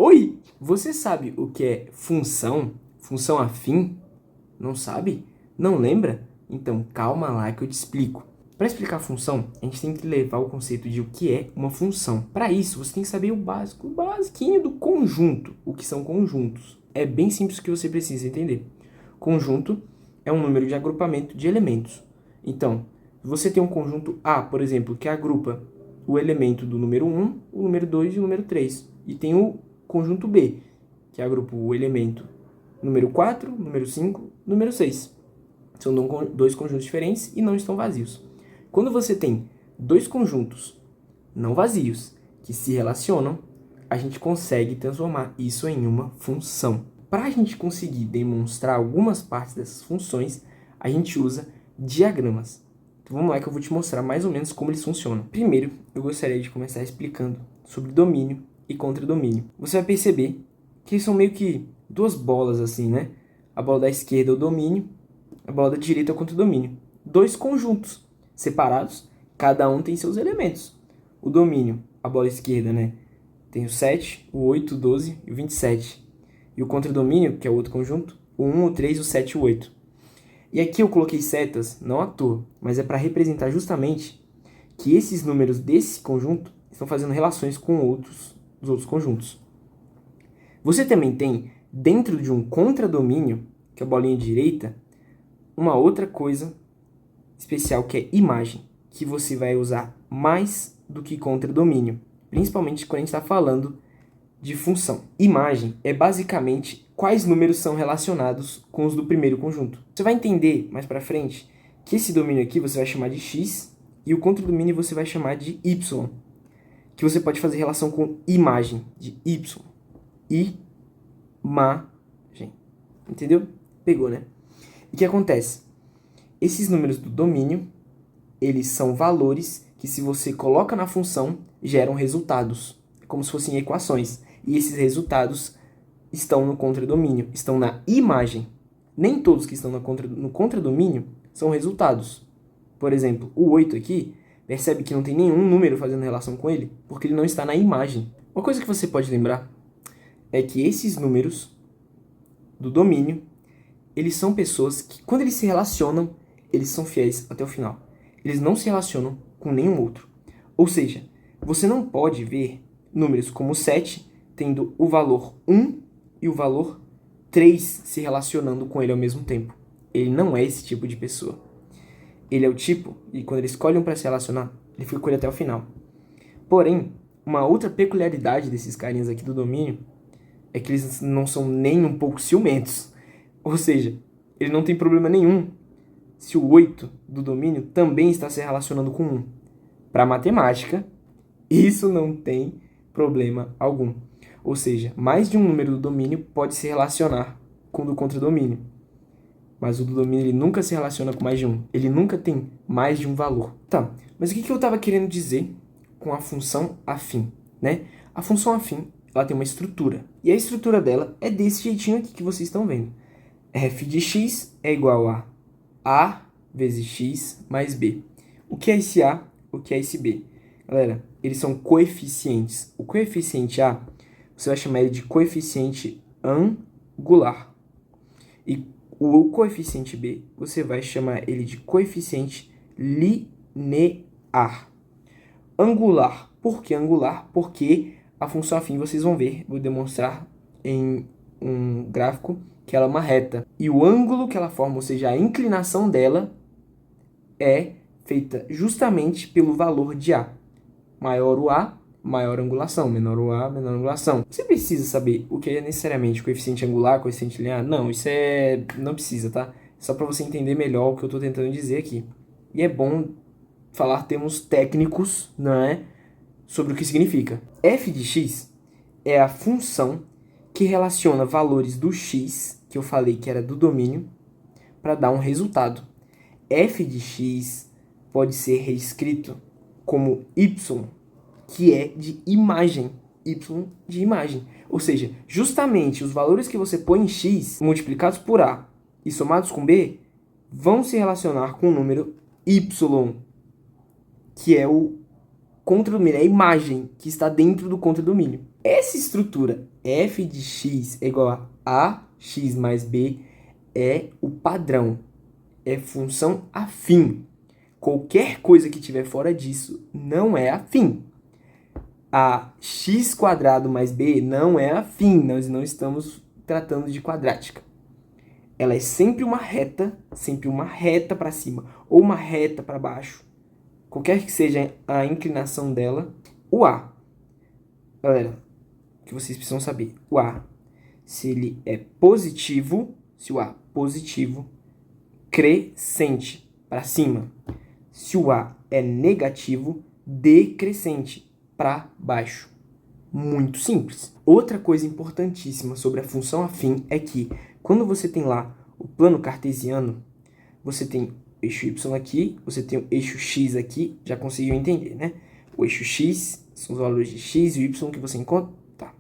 Oi, você sabe o que é função? Função afim? Não sabe? Não lembra? Então calma lá que eu te explico. Para explicar a função, a gente tem que levar o conceito de o que é uma função. Para isso, você tem que saber o básico, o basiquinho do conjunto, o que são conjuntos. É bem simples o que você precisa entender. Conjunto é um número de agrupamento de elementos. Então, você tem um conjunto A, por exemplo, que agrupa o elemento do número 1, o número 2 e o número 3. E tem o conjunto B, que agrupa o elemento número 4, número 5, número 6. São dois conjuntos diferentes e não estão vazios. Quando você tem dois conjuntos não vazios que se relacionam, a gente consegue transformar isso em uma função. Para a gente conseguir demonstrar algumas partes dessas funções, a gente usa diagramas. Então vamos lá que eu vou te mostrar mais ou menos como eles funcionam. Primeiro, eu gostaria de começar explicando sobre domínio e contradomínio. Você vai perceber que são meio que duas bolas assim, né? A bola da esquerda é o domínio, a bola da direita é o contradomínio. Dois conjuntos separados, cada um tem seus elementos. O domínio, a bola esquerda, né? Tem o 7, o 8, o 12 e o 27. E o contradomínio, que é o outro conjunto, o 1, o 3, o 7 e o 8. E aqui eu coloquei setas, não à toa, mas é para representar justamente que esses números desse conjunto estão fazendo relações com os outros conjuntos. Você também tem, dentro de um contradomínio, que é a bolinha direita, uma outra coisa especial que é imagem, que você vai usar mais do que contradomínio, principalmente quando a gente está falando de função. Imagem é basicamente quais números são relacionados com os do primeiro conjunto. Você vai entender mais para frente que esse domínio aqui você vai chamar de x e o contradomínio você vai chamar de y, que você pode fazer relação com imagem, de y. Imagem. Entendeu? Pegou, né? E o que acontece? Esses números do domínio, eles são valores que se você coloca na função, geram resultados, como se fossem equações. E esses resultados estão no contradomínio, estão na imagem. Nem todos que estão no contradomínio são resultados. Por exemplo, o 8 aqui, percebe que não tem nenhum número fazendo relação com ele, porque ele não está na imagem. Uma coisa que você pode lembrar é que esses números do domínio, eles são pessoas que, quando eles se relacionam, eles são fiéis até o final. Eles não se relacionam com nenhum outro. Ou seja, você não pode ver números como 7 tendo o valor 1 e o valor 3 se relacionando com ele ao mesmo tempo. Ele não é esse tipo de pessoa. Ele é o tipo, e quando ele escolhe um para se relacionar, ele fica com ele até o final. Porém, uma outra peculiaridade desses carinhas aqui do domínio é que eles não são nem um pouco ciumentos. Ou seja, ele não tem problema nenhum se o 8 do domínio também está se relacionando com 1. Para matemática, isso não tem problema algum. Ou seja, mais de um número do domínio pode se relacionar com o do contradomínio. Mas o do domínio ele nunca se relaciona com mais de um. Ele nunca tem mais de um valor. Tá, mas o que eu estava querendo dizer com a função afim, né? A função afim, ela tem uma estrutura. E a estrutura dela é desse jeitinho aqui que vocês estão vendo. F de x é igual a vezes x mais b. O que é esse A? O que é esse B? Galera, eles são coeficientes. O coeficiente A, você vai chamar ele de coeficiente angular. E o coeficiente B, você vai chamar ele de coeficiente linear. Angular. Por que angular? Porque a função afim, vocês vão ver, vou demonstrar em um gráfico, que ela é uma reta. E o ângulo que ela forma, ou seja, a inclinação dela, é feita justamente pelo valor de A. Maior o A, maior a angulação. Menor o A, menor a angulação. Você precisa saber o que é necessariamente coeficiente angular, coeficiente linear? Não, isso não precisa, tá? Só para você entender melhor o que eu estou tentando dizer aqui. E é bom falar termos técnicos, não é? Sobre o que significa. F de x é a função que relaciona valores do x, que eu falei que era do domínio, para dar um resultado. F de x pode ser reescrito como y, que é de imagem. Y de imagem. Ou seja, justamente os valores que você põe em x, multiplicados por a e somados com b, vão se relacionar com o número y, que é o contradomínio, é a imagem que está dentro do contradomínio. Essa estrutura f de x é igual a ax mais b é o padrão, é função afim. Qualquer coisa que tiver fora disso não é afim. A x² mais b não é afim, nós não estamos tratando de quadrática. Ela é sempre uma reta para cima ou uma reta para baixo. Qualquer que seja a inclinação dela, o a. Galera, o que vocês precisam saber, o a, se ele é positivo, se o a positivo, crescente para cima. Se o a é negativo, decrescente para baixo. Muito simples. Outra coisa importantíssima sobre a função afim é que quando você tem lá o plano cartesiano, você tem o eixo y aqui, você tem o eixo x aqui, já conseguiu entender, né? O eixo x são os valores de x e y que você encontra. Tá.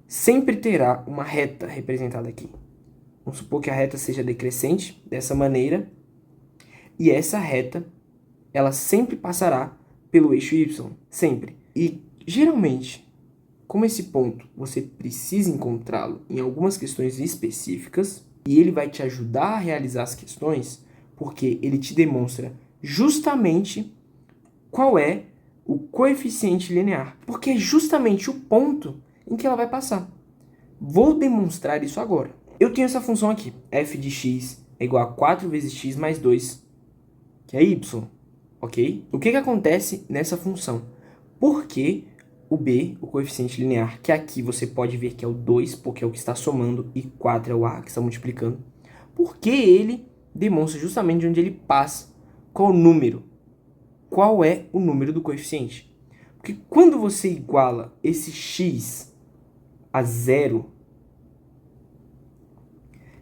Sempre terá uma reta representada aqui. Vamos supor que a reta seja decrescente, dessa maneira, e essa reta, ela sempre passará pelo eixo y, sempre. E, geralmente, como esse ponto você precisa encontrá-lo em algumas questões específicas, e ele vai te ajudar a realizar as questões, porque ele te demonstra justamente qual é o coeficiente linear, porque é justamente o ponto em que ela vai passar. Vou demonstrar isso agora. Eu tenho essa função aqui, f de x é igual a 4 vezes x mais 2, que é y, ok? O que acontece nessa função? Por que o b, o coeficiente linear, que aqui você pode ver que é o 2, porque é o que está somando, e 4 é o a que está multiplicando, por que ele demonstra justamente de onde ele passa? Qual o número? Qual é o número do coeficiente? Porque quando você iguala esse x a zero,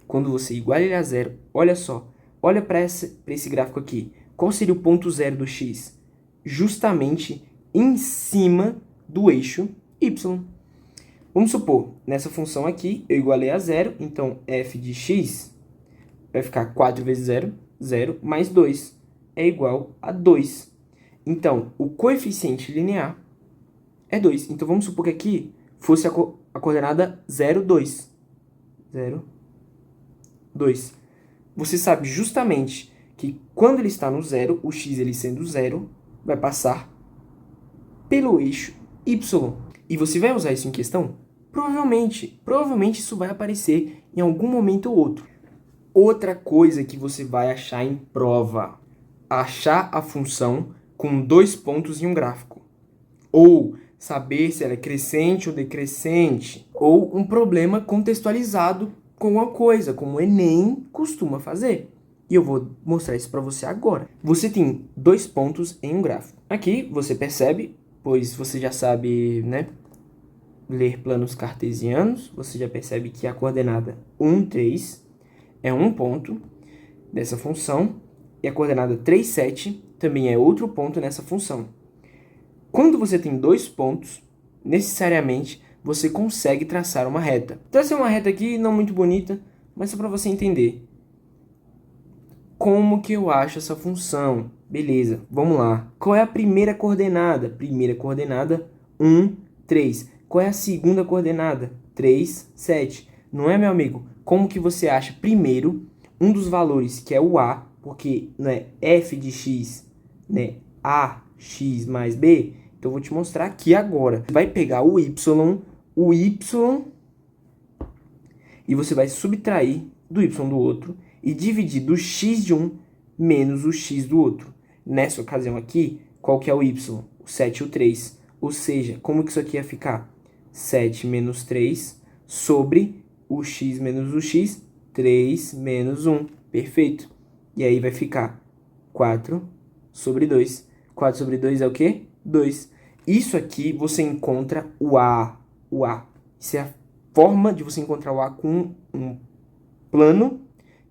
quando você iguala ele a zero, olha só, olha para esse gráfico aqui. Qual seria o ponto zero do x? Justamente em cima do eixo y. Vamos supor, nessa função aqui, eu igualei a zero, então f de x vai ficar 4 vezes 0, 0, mais 2 é igual a 2. Então, o coeficiente linear é 2. Então, vamos supor que aqui fosse a coordenada 0, 2. 0, 2. Você sabe justamente que quando ele está no zero, o x ele sendo zero, vai passar pelo eixo y. E você vai usar isso em questão? Provavelmente isso vai aparecer em algum momento ou outro. Outra coisa que você vai achar em prova, achar a função com 2 pontos em um gráfico. Ou saber se ela é crescente ou decrescente. Ou um problema contextualizado com uma coisa, como o Enem costuma fazer. E eu vou mostrar isso para você agora. Você tem 2 pontos em um gráfico. Aqui você percebe, pois você já sabe, né, ler planos cartesianos, você já percebe que a coordenada 1, 3 é um ponto dessa função, e a coordenada 3, 7 também é outro ponto nessa função. Quando você tem 2 pontos, necessariamente você consegue traçar uma reta. Tracei uma reta aqui, não muito bonita, mas só para você entender. Como que eu acho essa função? Beleza, vamos lá. Qual é a primeira coordenada? Primeira coordenada, 1, 3. Qual é a segunda coordenada? 3, 7. Não é, meu amigo? Como que você acha, primeiro, um dos valores, que é o a, porque não é f de x, né, ax mais b? Então, eu vou te mostrar aqui agora. Você vai pegar o y, e você vai subtrair do y do outro e dividir do x de um menos o x do outro. Nessa ocasião aqui, qual que é o y? O 7 e o 3. Ou seja, como que isso aqui ia ficar? 7 menos 3 sobre o x menos o x, 3 menos 1. Perfeito. E aí vai ficar 4 sobre 2. 4 sobre 2 é o quê? 2. Isso aqui você encontra o A. O A. Isso é a forma de você encontrar o A com um plano.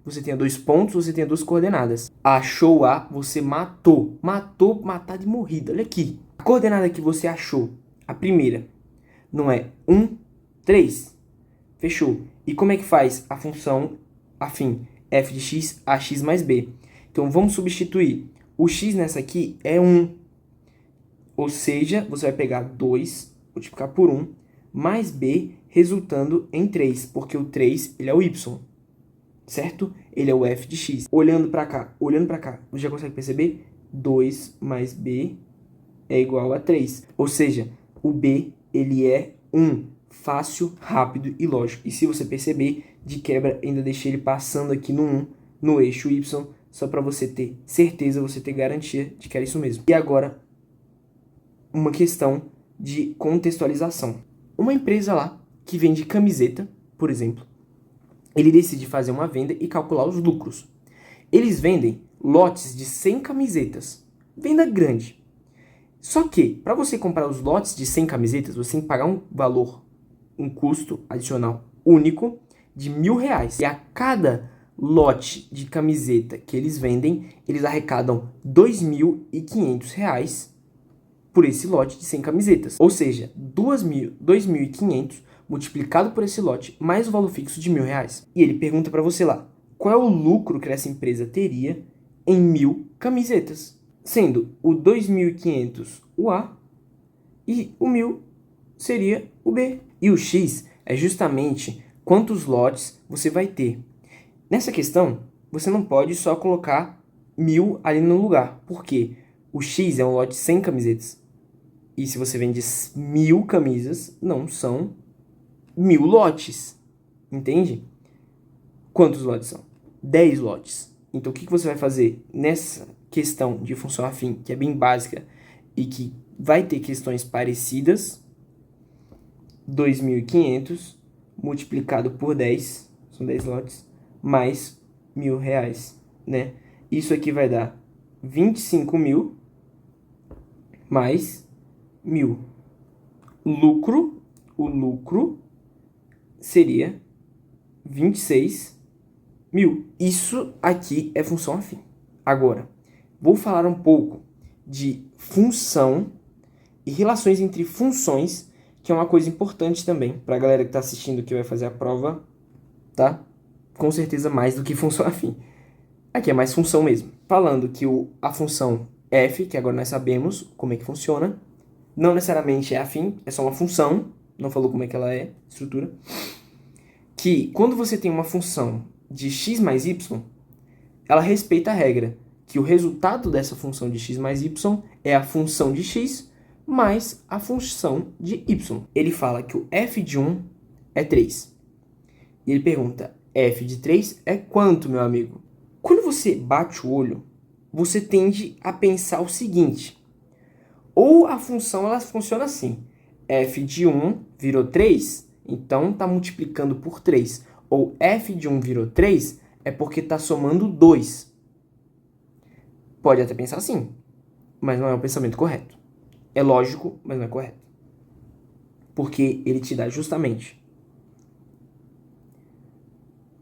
Você tenha 2 pontos, você tenha 2 coordenadas. Achou o A, você matou. Matar de morrida. Olha aqui. A coordenada que você achou, a primeira, não é 1, 3. Fechou. E como é que faz a função afim? F de x, ax mais b. Então, vamos substituir. O x nessa aqui é 1. Ou seja, você vai pegar 2, multiplicar por 1, mais B resultando em 3, porque o 3 ele é o Y, certo? Ele é o f de x. Olhando para cá, você já consegue perceber? 2 mais B é igual a 3. Ou seja, o B ele é 1. Fácil, rápido e lógico. E se você perceber, de quebra, ainda deixei ele passando aqui no 1, no eixo Y, só para você ter certeza, você ter garantia de que era isso mesmo. E agora, uma questão de contextualização. Uma empresa lá que vende camiseta, por exemplo, ele decide fazer uma venda e calcular os lucros. Eles vendem lotes de 100 camisetas, venda grande. Só que, para você comprar os lotes de 100 camisetas, você tem que pagar um valor, um custo adicional único de R$1.000. E a cada lote de camiseta que eles vendem, eles arrecadam R$2.500 por esse lote de 100 camisetas. Ou seja, 2.500 multiplicado por esse lote, mais o valor fixo de R$1.000. E ele pergunta para você lá, qual é o lucro que essa empresa teria em 1.000 camisetas? Sendo o 2.500 o A e o 1.000 seria o B. E o X é justamente quantos lotes você vai ter. Nessa questão, você não pode só colocar 1.000 ali no lugar. Por quê? O X é um lote de 100 camisetas. E se você vende 1.000 camisas, não são 1.000 lotes. Entende? Quantos lotes são? 10 lotes. Então, o que você vai fazer nessa questão de função afim, que é bem básica e que vai ter questões parecidas? 2.500 multiplicado por 10, são 10 lotes, mais R$1.000, né? Isso aqui vai dar 25.000 mais 1.000. O lucro seria 26.000. Isso aqui é função afim. Agora, vou falar um pouco de função e relações entre funções, que é uma coisa importante também para a galera que está assistindo que vai fazer a prova, tá? Com certeza mais do que função afim. Aqui é mais função mesmo. Falando que a função f, que agora nós sabemos como é que funciona, não necessariamente é afim, é só uma função, não falou como é que ela é, estrutura, que quando você tem uma função de x mais y, ela respeita a regra, que o resultado dessa função de x mais y é a função de x mais a função de y. Ele fala que o f de 1 é 3. E ele pergunta, f de 3 é quanto, meu amigo? Quando você bate o olho, você tende a pensar o seguinte, ou a função ela funciona assim, f de 1 virou 3, então está multiplicando por 3. Ou f de 1 virou 3 é porque está somando 2. Pode até pensar assim, mas não é o pensamento correto. É lógico, mas não é correto. Porque ele te dá justamente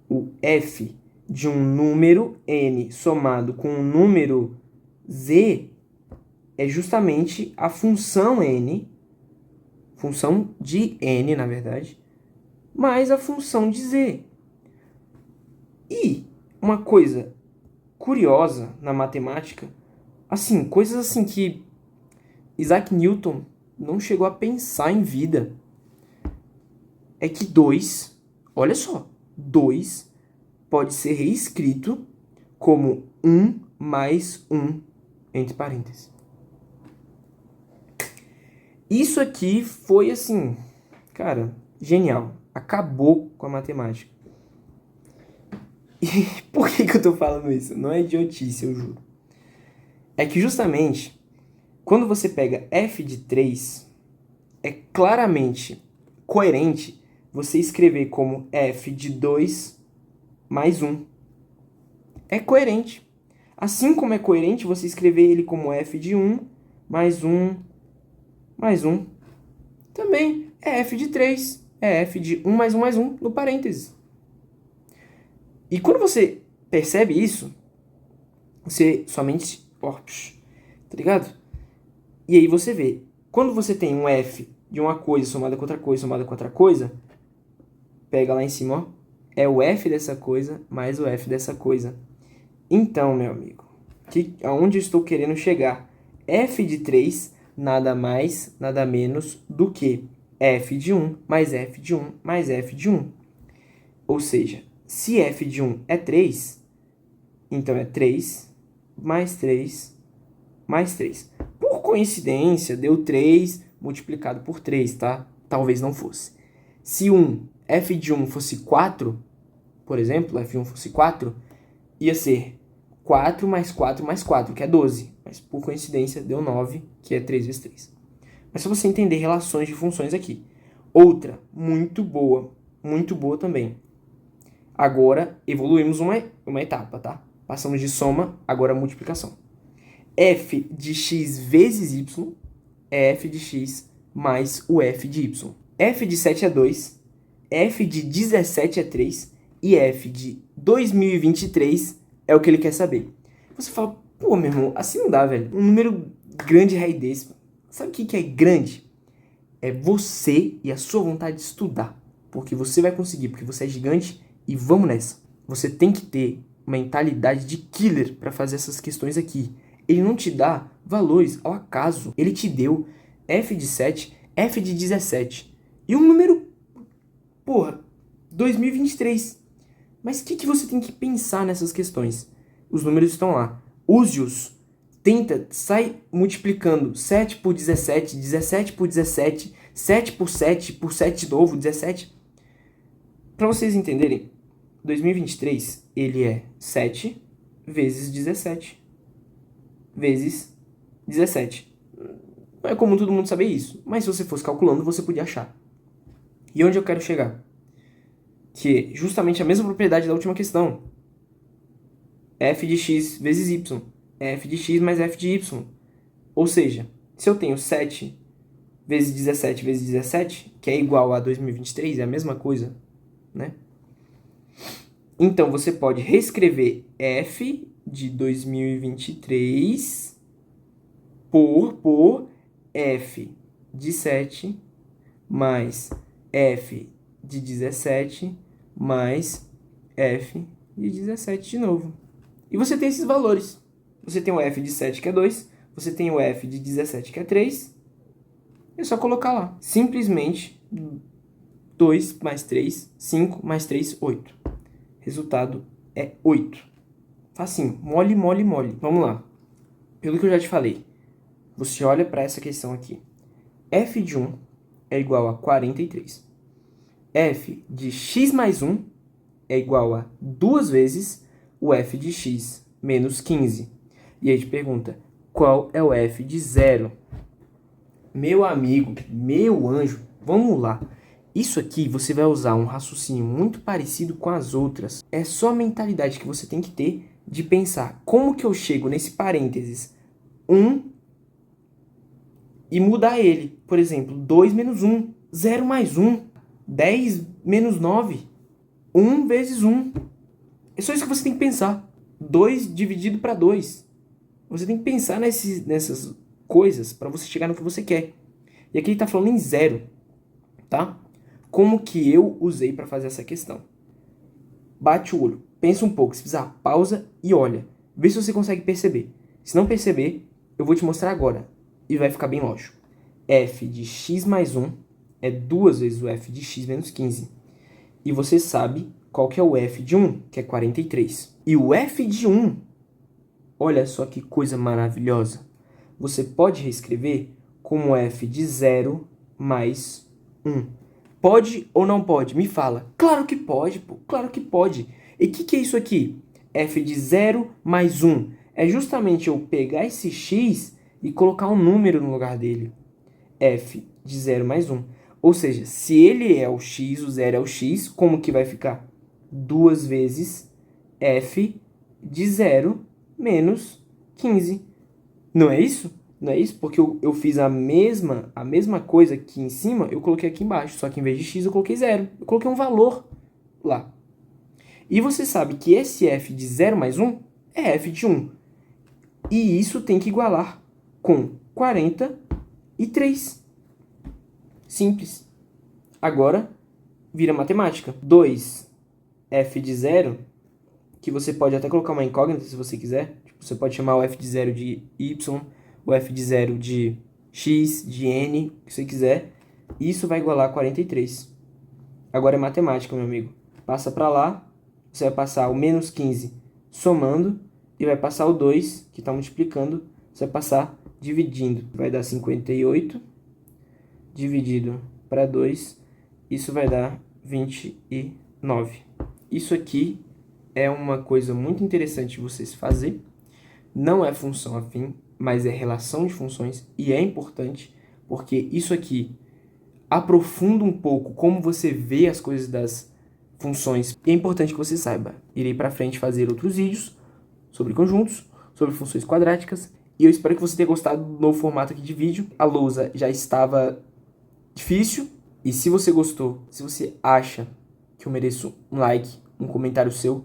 o f de um número n somado com um número z é justamente a função n, função de n, na verdade, mais a função de z. E uma coisa curiosa na matemática, assim, coisas assim que Isaac Newton não chegou a pensar em vida, é que 2, olha só, 2 pode ser reescrito como 1 mais 1, entre parênteses. Isso aqui foi assim, cara, genial. Acabou com a matemática. E por que eu tô falando isso? Não é idiotice, eu juro. É que justamente, quando você pega f de 3, é claramente coerente você escrever como f de 2 mais 1. É coerente. Assim como é coerente você escrever ele como f de 1 mais 1 mais 1. Também é f de 3. É f de 1 mais 1 mais 1 no parênteses. E quando você percebe isso, você somente... tá ligado? E aí você vê. Quando você tem um f de uma coisa somada com outra coisa, somada com outra coisa, pega lá em cima, ó. É o f dessa coisa mais o f dessa coisa. Então, meu amigo, aonde eu estou querendo chegar? F de 3 nada mais, nada menos do que f de 1 mais f de 1 mais f de 1. Ou seja, se f de 1 é 3, então é 3 mais 3 mais 3. Por coincidência, deu 3 multiplicado por 3, tá? Talvez não fosse. Se f de 1 fosse 4, por exemplo, f de 1 fosse 4, ia ser 4 mais 4 mais 4, que é 12. Mas por coincidência deu 9, que é 3 vezes 3. Mas só você entender relações de funções aqui. Outra, muito boa também. Agora evoluímos uma etapa, tá? Passamos de soma, agora multiplicação. F de x vezes y é f de x mais o f de y. F de 7 é 2, f de 17 é 3 e f de 2023 é o que ele quer saber. Você fala, pô, meu irmão, assim não dá, velho. Um número grande rei desse. Sabe o que é grande? É você e a sua vontade de estudar. Porque você vai conseguir, porque você é gigante e vamos nessa. Você tem que ter mentalidade de killer para fazer essas questões aqui. Ele não te dá valores ao acaso. Ele te deu f de 7, f de 17. E um número, porra, 2023. Mas o que você tem que pensar nessas questões? Os números estão lá. Use-os. Tenta, sai multiplicando 7 por 17, 17 por 17, 7 por 7 de novo, 17. Para vocês entenderem, 2023, ele é 7 vezes 17 vezes 17. Não é comum todo mundo saber isso, mas se você fosse calculando, você podia achar. E onde eu quero chegar? Que é justamente a mesma propriedade da última questão. F de x vezes y. F de x mais f de y. Ou seja, se eu tenho 7 vezes 17 vezes 17, que é igual a 2023, é a mesma coisa, né? Então, você pode reescrever f de 2023 por f de 7 mais f de 17 mais f de 17 de novo. E você tem esses valores. Você tem o f de 7, que é 2. Você tem o f de 17, que é 3. É só colocar lá. Simplesmente 2 mais 3, 5 mais 3, 8. Resultado é 8. Facinho. Mole, mole, mole. Vamos lá. Pelo que eu já te falei, você olha para essa questão aqui. F de 1 é igual a 43. F de x mais 1 é igual a 2 vezes o f de x menos 15. E aí te pergunta, qual é o f de 0? Meu amigo, meu anjo, vamos lá. Isso aqui você vai usar um raciocínio muito parecido com as outras. É só a mentalidade que você tem que ter de pensar como que eu chego nesse parênteses 1 e mudar ele. Por exemplo, 2 menos 1, 0 mais 1, 10 menos 9, 1 vezes 1. É só isso que você tem que pensar. 2 dividido para 2. Você tem que pensar nessas coisas para você chegar no que você quer. E aqui ele está falando em 0, tá? Como que eu usei para fazer essa questão? Bate o olho, pensa um pouco, se precisar, pausa e olha. Vê se você consegue perceber. Se não perceber, eu vou te mostrar agora. E vai ficar bem lógico. F de x mais 1 é 2 vezes o f de x menos 15. E você sabe qual que é o f de 1, que é 43. E o f de 1, olha só que coisa maravilhosa. Você pode reescrever como f de 0 mais 1. Pode ou não pode? Me fala. Claro que pode, pô. Claro que pode. E o que é isso aqui? F de 0 mais 1. É justamente eu pegar esse x e colocar um número no lugar dele. F de 0 mais 1. Ou seja, se ele é o x, o 0 é o x, como que vai ficar? 2 vezes f de 0 menos 15. Não é isso? Não é isso? Porque eu fiz a mesma coisa aqui em cima, eu coloquei aqui embaixo. Só que em vez de x, eu coloquei 0. Eu coloquei um valor lá. E você sabe que esse f de 0 mais 1 é f de 1. E isso tem que igualar com 43. Simples. Agora, vira matemática. 2 f de 0, que você pode até colocar uma incógnita se você quiser. Você pode chamar o f de 0 de y, o f de 0 de x, de n, o que você quiser. Isso vai igualar a 43. Agora é matemática, meu amigo. Passa para lá, você vai passar o menos 15 somando e vai passar o 2, que está multiplicando, você vai passar dividindo. Vai dar 58 dividido para 2, isso vai dar 29. Isso aqui é uma coisa muito interessante de vocês fazer. Não é função afim, mas é relação de funções e é importante porque isso aqui aprofunda um pouco como você vê as coisas das funções. E é importante que você saiba. Irei para frente fazer outros vídeos sobre conjuntos, sobre funções quadráticas. E eu espero que você tenha gostado do novo formato aqui de vídeo. A lousa já estava difícil. E se você gostou, se você acha que eu mereço um like, um comentário seu,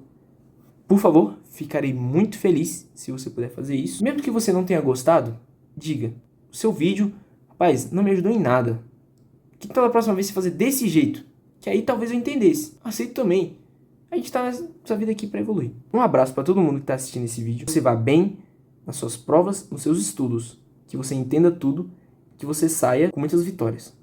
por favor, ficarei muito feliz se você puder fazer isso. Mesmo que você não tenha gostado, diga. O seu vídeo, rapaz, não me ajudou em nada. Que tal da próxima vez você fazer desse jeito? Que aí talvez eu entendesse. Aceito também. A gente tá nessa vida aqui pra evoluir. Um abraço pra todo mundo que tá assistindo esse vídeo. Que você vá bem nas suas provas, nos seus estudos. Que você entenda tudo. Que você saia com muitas vitórias.